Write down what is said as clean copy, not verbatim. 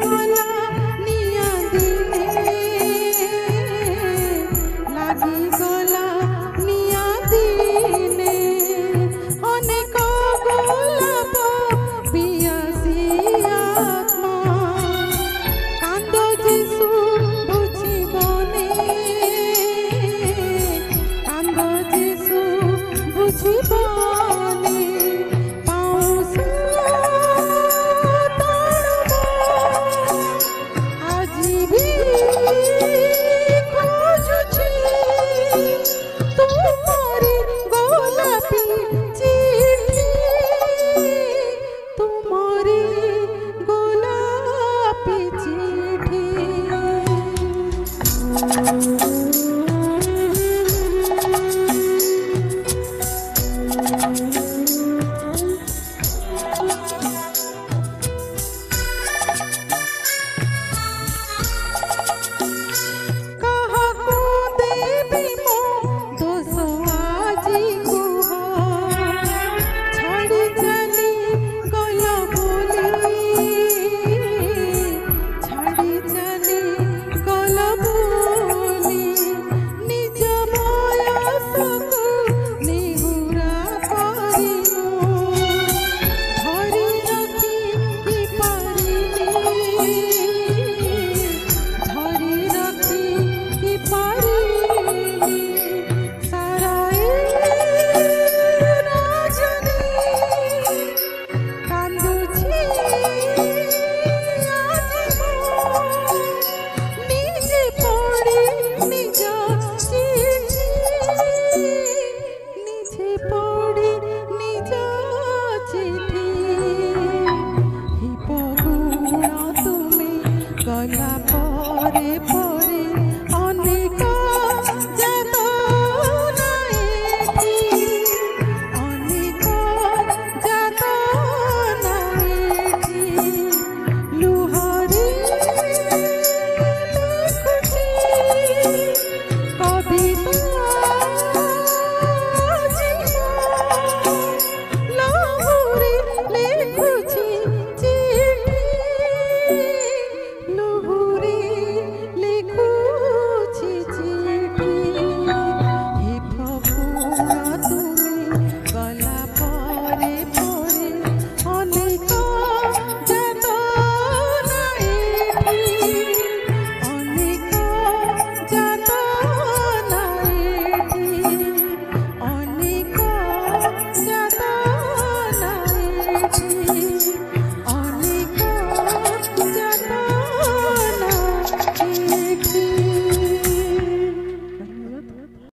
গলা নিয়া দিনে লাগি গলা নিয়া দিনে অনেক গোলাপ পিয়াসি আত্মা কান্দ যিশু বুঝিবনে কান্দ যিশু বুঝিবনে পাউস আজি ভি খোঁজুছি তোমারি গোলাপি চিঠি তোমারি গোলাপি চিঠি কাহাকু দেবি মো দোষ আজি কুহ ছাড়ি চালি গল বলি ছাড়ি চালি গল বলি নিজ বয়সকু নিহুরা করি ধরি রখি কি পারিলি ধরি রখি কি পারিলি সারাই রজনী কান্দুছি আজি মো নিজে পড়ি নিজ চিঠি নিজে পড়ি নিজ চিঠি হিপ গুণ তুমি গলা পরে পরে